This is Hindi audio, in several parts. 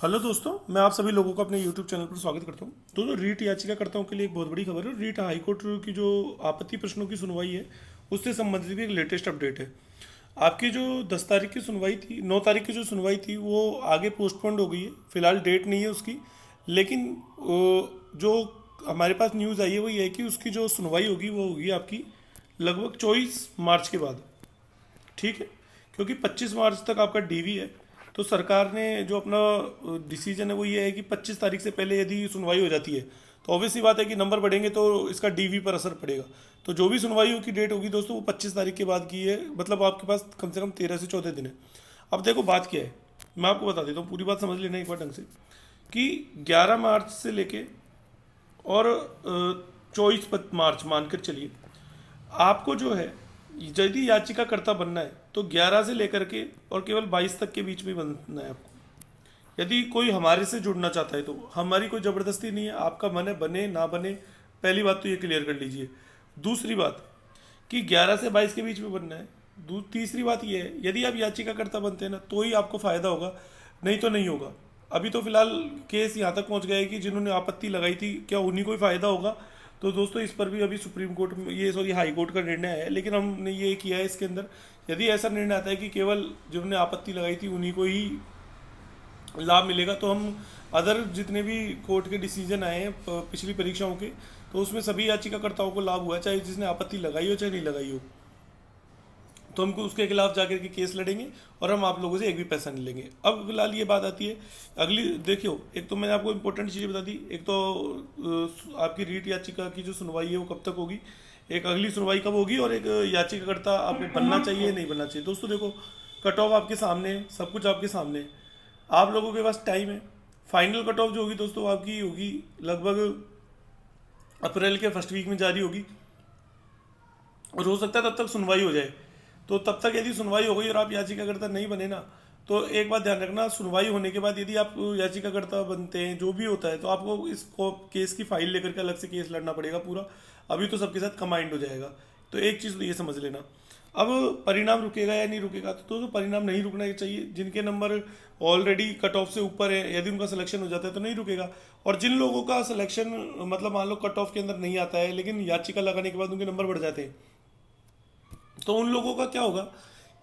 हेलो दोस्तों, मैं आप सभी लोगों को अपने यूट्यूब चैनल पर स्वागत करता हूं। दोस्तों, रीट याचिकाकर्ताओं के लिए एक बहुत बड़ी खबर है। रीट हाईकोर्ट की जो आपत्ति प्रश्नों की सुनवाई है उससे संबंधित भी एक लेटेस्ट अपडेट है। आपकी जो 10 तारीख की सुनवाई थी, 9 तारीख की जो सुनवाई थी वो आगे पोस्टपोन्ड हो गई है। फिलहाल डेट नहीं है उसकी, लेकिन जो हमारे पास न्यूज़ आई है वो ये है कि उसकी जो सुनवाई होगी वो होगी आपकी लगभग 24 मार्च के बाद। ठीक है, क्योंकि 25 मार्च तक आपका डीवी है। तो सरकार ने जो अपना डिसीजन है वो ये है कि 25 तारीख से पहले यदि सुनवाई हो जाती है तो ऑब्वियसली बात है कि नंबर बढ़ेंगे तो इसका डीवी पर असर पड़ेगा। तो जो भी सुनवाई की डेट होगी दोस्तों वो 25 तारीख के बाद की है। मतलब आपके पास कम से कम 13 से 14 दिन है। अब देखो बात क्या है, मैं आपको बता देता हूँ, पूरी बात समझ लेना एक बार ढंग से। कि 11 मार्च से लेके और 24 मार्च मानकर चलिए, आपको जो है यदि याचिकाकर्ता बनना है तो 11 से लेकर के और केवल 22 तक के बीच में बनना है आपको। यदि कोई हमारे से जुड़ना चाहता है तो हमारी कोई ज़बरदस्ती नहीं है, आपका मन है बने ना बने। पहली बात तो ये क्लियर कर लीजिए। दूसरी बात कि 11 से 22 के बीच में बनना है। तीसरी बात ये है, यदि आप याचिकाकर्ता बनते हैं ना तो ही आपको फ़ायदा होगा, नहीं तो नहीं होगा। अभी तो फिलहाल केस यहाँ तक पहुँच गया है कि जिन्होंने आपत्ति लगाई थी क्या उन्हीं को ही फ़ायदा होगा। तो दोस्तों इस पर भी अभी सुप्रीम कोर्ट में हाई कोर्ट का निर्णय है, लेकिन हमने ये किया है इसके अंदर, यदि ऐसा निर्णय आता है कि केवल जिन्होंने आपत्ति लगाई थी उन्हीं को ही लाभ मिलेगा तो हम अदर जितने भी कोर्ट के डिसीजन आए हैं पिछली परीक्षाओं के, तो उसमें सभी याचिकाकर्ताओं को लाभ हुआ, चाहे जिसने आपत्ति लगाई हो चाहे नहीं लगाई हो। तो हमको उसके खिलाफ जाकर के केस लड़ेंगे और हम आप लोगों से एक भी पैसा नहीं लेंगे। अब फिलहाल ये बात आती है अगली। देखियो, एक तो मैंने आपको इंपॉर्टेंट चीज़ें बता दी। एक तो आपकी रीट याचिका की जो सुनवाई है वो कब तक होगी, एक अगली सुनवाई कब होगी, और एक याचिकाकर्ता आपको बनना चाहिए नहीं बनना चाहिए। दोस्तों देखो, कट ऑफ आपके सामने है, सब कुछ आपके सामने है, आप लोगों के पास टाइम है। फाइनल कट ऑफ जो होगी दोस्तों आपकी होगी लगभग अप्रैल के फर्स्ट वीक में जारी होगी, और हो सकता है तब तक सुनवाई हो जाए। तो तब तक यदि सुनवाई हो गई और आप याचिकाकर्ता नहीं बने ना, तो एक बात ध्यान रखना, सुनवाई होने के बाद यदि आप याचिकाकर्ता बनते हैं, जो भी होता है, तो आपको इसको केस की फाइल लेकर के अलग से केस लड़ना पड़ेगा पूरा। अभी तो सबके साथ कंबाइंड हो जाएगा। तो एक चीज़ तो ये समझ लेना। अब परिणाम रुकेगा या नहीं रुकेगा, तो दोस्तों परिणाम नहीं रुकना चाहिए। जिनके नंबर ऑलरेडी कट ऑफ से ऊपर है, यदि उनका सिलेक्शन हो जाता है तो नहीं रुकेगा। और जिन लोगों का सिलेक्शन मतलब मान लो कट ऑफ के अंदर नहीं आता है, लेकिन याचिका लगाने के बाद उनके नंबर बढ़ जाते हैं, तो उन लोगों का क्या होगा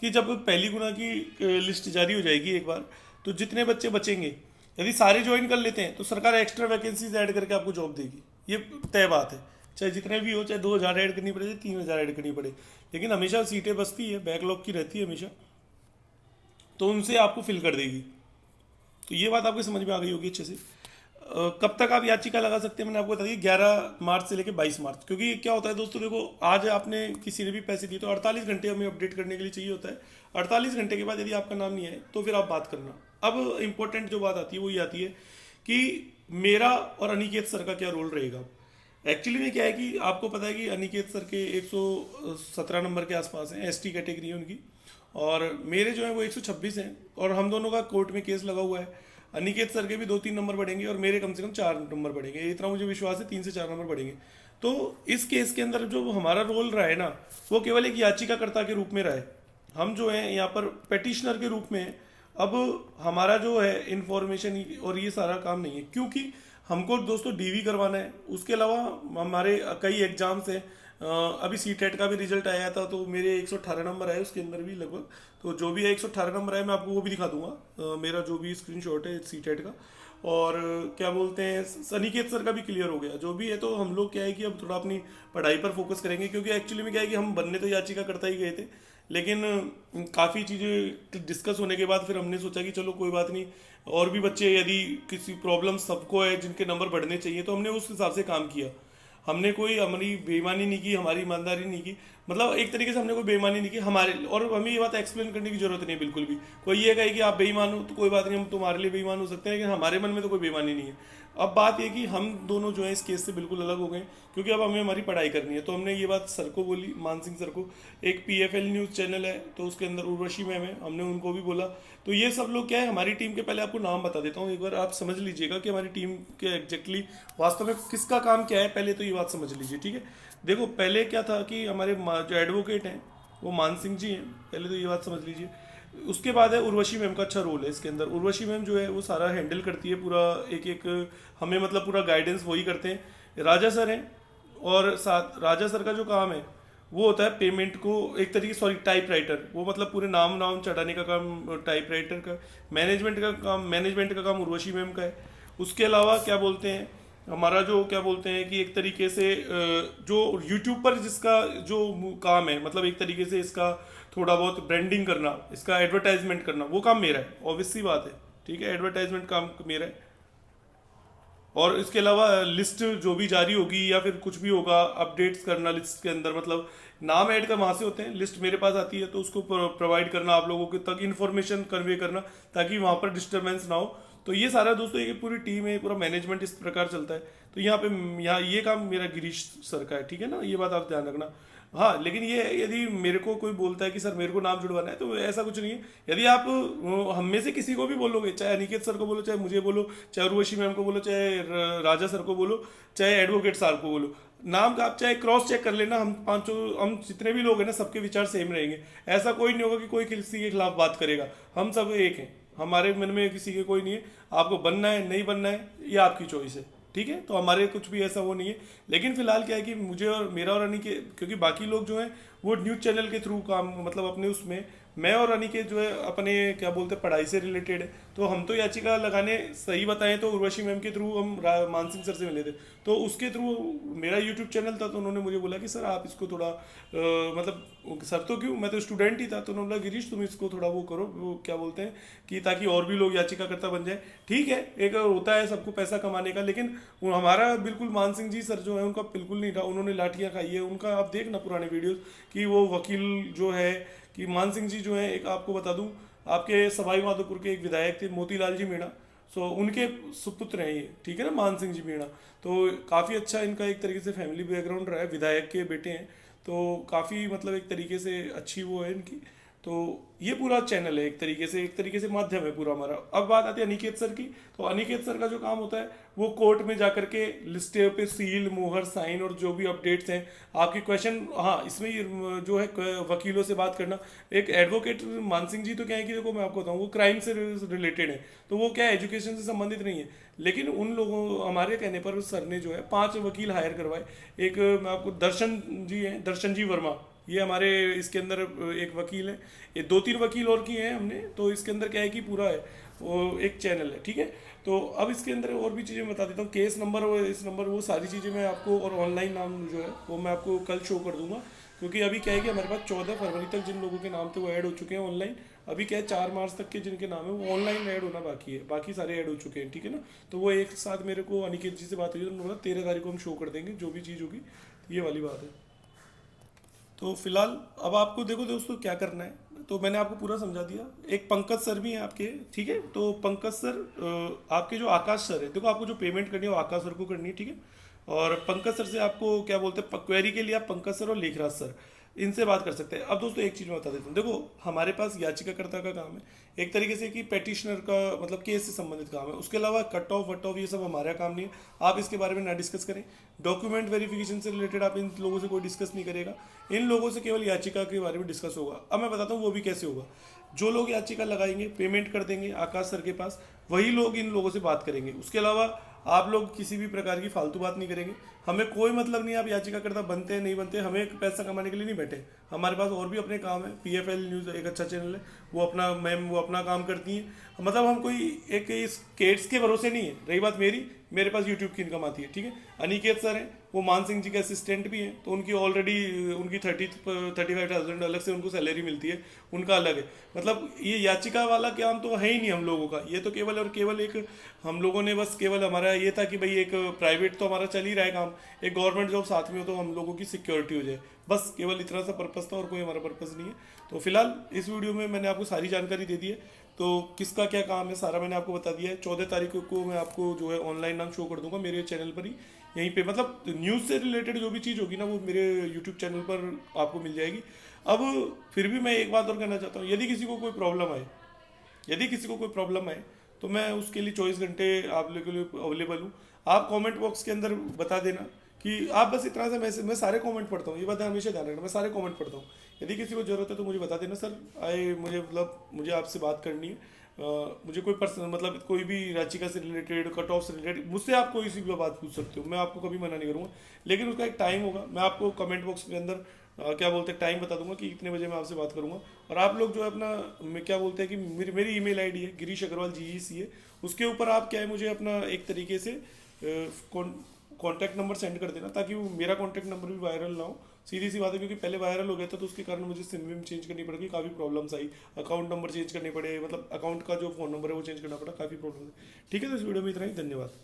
कि जब पहली गुना की लिस्ट जारी हो जाएगी एक बार, तो जितने बच्चे बचेंगे यदि सारे ज्वाइन कर लेते हैं तो सरकार एक्स्ट्रा वैकेंसीज ऐड करके आपको जॉब देगी। ये तय बात है, चाहे जितने भी हो, चाहे 2,000 ऐड करनी पड़े, चाहे 3,000 ऐड करनी पड़े, लेकिन हमेशा सीटें बचती है, बैकलॉग की रहती है हमेशा, तो उनसे आपको फिल कर देगी। तो ये बात आपको समझ में आ गई होगी अच्छे से। कब तक आप याचिका लगा सकते हैं मैंने आपको बता दिया, 11 मार्च से लेकर 22 मार्च। क्योंकि क्या होता है दोस्तों, देखो आज आपने किसी ने भी पैसे दिए तो 48 घंटे हमें अपडेट करने के लिए चाहिए होता है। 48 घंटे के बाद यदि आपका नाम नहीं आए तो फिर आप बात करना। अब इंपॉर्टेंट जो बात आती है वो ये आती है कि मेरा और अनिकेत सर का क्या रोल रहेगा। एक्चुअली में क्या है कि आपको पता है कि अनिकेत सर के 117 नंबर के आसपास हैं, एसटी कैटेगरी है उनकी, और मेरे जो है वो 126 हैं, और हम दोनों का कोर्ट में केस लगा हुआ है। अनिकेत सर के भी 2-3 नंबर बढ़ेंगे और मेरे कम से कम 4 नंबर बढ़ेंगे, इतना मुझे विश्वास है, 3 से 4 नंबर बढ़ेंगे। तो इस केस के अंदर जो हमारा रोल रहा है ना, वो केवल एक याचिकाकर्ता के रूप में रहा है। हम जो है यहाँ पर पेटिशनर के रूप में हैं। अब हमारा जो है इन्फॉर्मेशन और ये सारा काम नहीं है, क्योंकि हमको दोस्तों डीवी करवाना है। उसके अलावा हमारे कई एग्जाम्स हैं। अभी सी टेट का भी रिजल्ट आया था, तो मेरे 118 नंबर आए उसके अंदर भी लगभग। तो जो भी है 118 नंबर आए, मैं आपको वो भी दिखा दूंगा, मेरा जो भी स्क्रीनशॉट है सी टेट का। और क्या बोलते हैं, अनिकेत सर का भी क्लियर हो गया जो भी है। तो हम लोग क्या है कि अब थोड़ा अपनी पढ़ाई पर फोकस करेंगे, क्योंकि एक्चुअली में क्या है कि हम बनने तो याचिका करता ही गए थे, लेकिन काफ़ी चीज़ें डिस्कस होने के बाद फिर हमने सोचा कि चलो कोई बात नहीं, और भी बच्चे यदि किसी प्रॉब्लम सबको है जिनके नंबर बढ़ने चाहिए, तो हमने उस हिसाब से काम किया। हमने कोई हमारी बेईमानी नहीं की, हमारी ईमानदारी नहीं की, मतलब एक तरीके से हमने कोई बेईमानी नहीं की हमारे। और हमें ये बात एक्सप्लेन करने की जरूरत नहीं है बिल्कुल भी। कोई ये कहे कि आप बेईमान हो तो कोई बात नहीं, हम तुम्हारे लिए बेईमान हो सकते हैं, लेकिन हमारे मन में तो कोई बेईमानी नहीं है। अब बात ये कि हम दोनों जो है इस केस से बिल्कुल अलग हो गए, क्योंकि अब हमें हमारी पढ़ाई करनी है। तो हमने ये बात सर को बोली, मान सिंह सर को। एक PFL न्यूज़ चैनल है तो उसके अंदर उर्वशी मैम है, हमने उनको भी बोला। तो ये सब लोग क्या है हमारी टीम के, पहले आपको नाम बता देता हूँ एक बार, आप समझ लीजिएगा कि हमारी टीम के एग्जैक्टली वास्तव में किसका काम क्या है। पहले तो ये बात समझ लीजिए, ठीक है। देखो पहले क्या था कि हमारे जो एडवोकेट हैं वो मान सिंह जी हैं, पहले तो ये बात समझ लीजिए। उसके बाद है उर्वशी मैम का अच्छा रोल है इसके अंदर। उर्वशी मैम जो है वो सारा हैंडल करती है पूरा, एक एक हमें मतलब पूरा गाइडेंस वही करते हैं। राजा सर हैं, और साथ राजा सर का जो काम है वो होता है पेमेंट को एक तरीके, सॉरी टाइप राइटर, वो मतलब पूरे नाम नाम चढ़ाने का काम टाइप राइटर का। मैनेजमेंट का काम उर्वशी मैम का है। उसके अलावा क्या बोलते हैं, हमारा जो क्या बोलते हैं कि एक तरीके से जो यूट्यूब पर जिसका जो काम है, मतलब एक तरीके से इसका थोड़ा बहुत ब्रांडिंग करना, इसका एडवर्टाइजमेंट करना, वो काम मेरा है, ऑब्वियस सी बात है, ठीक है, एडवर्टाइजमेंट काम मेरा है। और इसके अलावा लिस्ट जो भी जारी होगी या फिर कुछ भी होगा, अपडेट्स करना लिस्ट के अंदर, मतलब नाम ऐड कर वहाँ से होते हैं, लिस्ट मेरे पास आती है तो उसको प्रोवाइड करना आप लोगों के तक, इन्फॉर्मेशन कन्वे करना ताकि वहाँ पर डिस्टर्बेंस ना हो। तो ये सारा दोस्तों, ये पूरी टीम है, पूरा मैनेजमेंट इस प्रकार चलता है। तो यहाँ पे यहाँ ये काम मेरा गिरीश सर का है, ठीक है ना, ये बात आप ध्यान रखना। हाँ, लेकिन ये यदि मेरे को कोई बोलता है कि सर मेरे को नाम जुड़वाना है, तो ऐसा कुछ नहीं है। यदि आप हम में से किसी को भी बोलोगे, चाहे अनिकेत सर को बोलो, चाहे मुझे बोलो, चाहे उर्वशी मैम को बोलो, चाहे राजा सर को बोलो, चाहे एडवोकेट साहब को बोलो, नाम का आप चाहे क्रॉस चेक कर लेना, हम पांचों, हम जितने भी लोग हैं ना, सबके विचार सेम रहेंगे। ऐसा कोई नहीं होगा कि कोई किसी के खिलाफ बात करेगा, हम सब एक हैं, हमारे मन में किसी के कोई नहीं है। आपको बनना है नहीं बनना है ये आपकी चॉइस है, ठीक है। तो हमारे कुछ भी ऐसा वो नहीं है। लेकिन फिलहाल क्या है कि मुझे और मेरा और अनी के, क्योंकि बाकी लोग जो हैं वो न्यूज चैनल के थ्रू काम, मतलब अपने उसमें, मैं और अनी के जो है अपने क्या बोलते हैं पढ़ाई से रिलेटेड है। तो हम तो याचिका लगाने, सही बताएं तो उर्वशी मैम के थ्रू हम मान सिंह सर से मिले थे, तो उसके थ्रू मेरा यूट्यूब चैनल था, तो उन्होंने मुझे बोला कि सर आप इसको थोड़ा मतलब सर तो क्यों, मैं तो स्टूडेंट ही था, तो उन्होंने बोला गिरीश तुम इसको थोड़ा वो करो, वो क्या बोलते हैं कि ताकि और भी लोग याचिकाकर्ता बन जाए। ठीक है, एक होता है सबको पैसा कमाने का, लेकिन हमारा बिल्कुल मान सिंह जी सर जो है उनका बिल्कुल नहीं था, उन्होंने लाठियां खाई है। उनका आप देखना पुराने वीडियोस कि वो वकील जो है कि मान सिंह जी जो है, एक आपको बता दूं, आपके सवाई माधोपुर के एक विधायक थे मोतीलाल जी मीणा, सो उनके सुपुत्र हैं ये, ठीक है ना, मान सिंह जी मीणा। तो काफ़ी अच्छा इनका एक तरीके से फैमिली बैकग्राउंड रहा है, विधायक के बेटे हैं, तो काफ़ी मतलब एक तरीके से अच्छी वो है इनकी। तो ये पूरा चैनल है, एक तरीके से माध्यम है पूरा हमारा। अब बात आती है अनिकेत सर की, तो अनिकेत सर का जो काम होता है वो कोर्ट में जाकर के लिस्टे पे सील मोहर साइन और जो भी अपडेट्स हैं आपके क्वेश्चन, हाँ इसमें ये जो है वकीलों से बात करना। एक एडवोकेट मान सिंह जी तो क्या है कि देखो मैं आपको बताऊँ, वो क्राइम से रिलेटेड है, तो वो क्या एजुकेशन से संबंधित नहीं है। लेकिन उन लोगों, हमारे कहने पर सर ने जो है 5 वकील हायर करवाए। एक मैं आपको दर्शन जी हैं, दर्शन जी वर्मा, ये हमारे इसके अंदर एक वकील है, ये 2-3 वकील और किए हैं हमने। तो इसके अंदर क्या है कि पूरा है वो एक चैनल है, ठीक है। तो अब इसके अंदर और भी चीज़ें बता देता हूँ, केस नंबर और इस नंबर, वो सारी चीज़ें मैं आपको, और ऑनलाइन नाम जो है वो मैं आपको कल शो कर दूंगा। क्योंकि अभी क्या है कि हमारे पास 14 फरवरी तक जिन लोगों के नाम थे वो ऐड हो चुके हैं ऑनलाइन। अभी क्या है 4 मार्च तक के जिनके नाम है वो ऑनलाइन ऐड होना बाकी है, बाकी सारे ऐड हो चुके हैं, ठीक है ना। तो वो एक साथ मेरे को अनिकेत जी से बात हुई, तो उन्होंने बोला 13 तारीख को हम शो कर देंगे जो भी चीज़ होगी, ये वाली बात है। तो फिलहाल अब आपको देखो दोस्तों क्या करना है, तो मैंने आपको पूरा समझा दिया। एक पंकज सर भी हैं आपके, ठीक है। तो पंकज सर आपके जो आकाश सर है, देखो आपको जो पेमेंट करनी है वो आकाश सर को करनी है, ठीक है। और पंकज सर से आपको क्या बोलते हैं, क्वेरी के लिए आप पंकज सर और लेखराज सर इनसे बात कर सकते हैं। अब दोस्तों एक चीज़ मैं बता देता हूँ, देखो हमारे पास याचिकाकर्ता का काम है एक तरीके से कि पेटिशनर का मतलब केस से संबंधित काम है। उसके अलावा कट ऑफ वट ऑफ ये सब हमारा काम नहीं है, आप इसके बारे में ना डिस्कस करें। डॉक्यूमेंट वेरिफिकेशन से रिलेटेड आप इन लोगों से कोई डिस्कस नहीं करेगा, इन लोगों से केवल याचिका के बारे में डिस्कस होगा। अब मैं बताता हूँ वो भी कैसे होगा। जो लोग याचिका लगाएंगे, पेमेंट कर देंगे आकाश सर के पास, वही लोग इन लोगों से बात करेंगे। उसके अलावा आप लोग किसी भी प्रकार की फालतू बात नहीं करेंगे। हमें कोई मतलब नहीं आप याचिकाकर्ता बनते हैं नहीं बनते, हमें पैसा कमाने के लिए नहीं बैठे। हमारे पास और भी अपने काम है, PFL न्यूज़ एक अच्छा चैनल है, वो अपना मैम वो अपना काम करती हैं। मतलब हम कोई एक इस केट्स के भरोसे नहीं है। रही बात मेरे पास यूट्यूब की इनकम आती है, ठीक है। अनिकेत सर हैं, वो मान सिंह जी के असिस्टेंट भी हैं, तो उनकी ऑलरेडी उनकी 35,000 अलग से उनको सैलरी मिलती है, उनका अलग है। मतलब ये याचिका वाला काम तो है ही नहीं हम लोगों का, ये तो केवल और केवल एक हम लोगों ने बस केवल हमारा ये था कि भाई एक प्राइवेट तो हमारा चल ही रहा है काम, एक गवर्नमेंट जॉब साथ में हो तो हम लोगों की सिक्योरिटी हो जाए, बस केवल इतना सा पर्पस था और कोई हमारा पर्पस नहीं है। तो फिलहाल इस वीडियो में मैंने आपको सारी जानकारी दे दी है, तो किसका क्या काम है सारा मैंने आपको बता दिया है। 14 तारीख को मैं आपको जो है ऑनलाइन नाम शो कर दूंगा मेरे चैनल पर ही, यहीं पे मतलब न्यूज़ से रिलेटेड जो भी चीज़ होगी ना वो मेरे यूट्यूब चैनल पर आपको मिल जाएगी। अब फिर भी मैं एक बात और कहना चाहता हूँ, यदि किसी को कोई प्रॉब्लम आए तो मैं उसके लिए 24 घंटे आप लोगों के लिए अवेलेबल हूँ। आप कमेंट बॉक्स के अंदर बता देना कि आप बस इतना सा, मैं सारे कमेंट पढ़ता हूँ, ये बात हमेशा ध्यान रखना, मैं सारे कमेंट पढ़ता हूँ। यदि किसी को ज़रूरत है तो मुझे बता देना सर। मुझे मतलब मुझे आपसे बात करनी है। मुझे कोई पर्सन मतलब कोई भी राचिका से रिलेटेड, कट ऑफ से रिलेटेड, मुझसे आप कोई सी भी बात पूछ सकते हो, मैं आपको कभी मना नहीं करूँगा। लेकिन उसका एक टाइम होगा, मैं आपको कमेंट बॉक्स के अंदर क्या बोलते हैं टाइम बता दूंगा कि इतने बजे मैं आपसे बात करूंगा। और आप लोग जो है अपना, मैं क्या बोलते हैं कि मेरी ईमेल आईडी है गिरीश अग्रवाल GEC है, उसके ऊपर आप क्या है मुझे अपना एक तरीके से कॉन्टैक्ट नंबर सेंड कर देना, ताकि वो मेरा कॉन्टैक्ट नंबर भी वायरल ना हो। सीधी सी बात है, क्योंकि पहले वायरल हो गया था तो उसके कारण मुझे सिम विम चेंज करनी पड़ गई, काफ़ी प्रॉब्लम्स आई। अकाउंट नंबर चेंज करने पड़े, मतलब अकाउंट का जो फ़ोन नंबर है वो चेंज करना पड़ा, काफ़ी प्रॉब्लम है। ठीक है, तो इस वीडियो में इतना ही, धन्यवाद।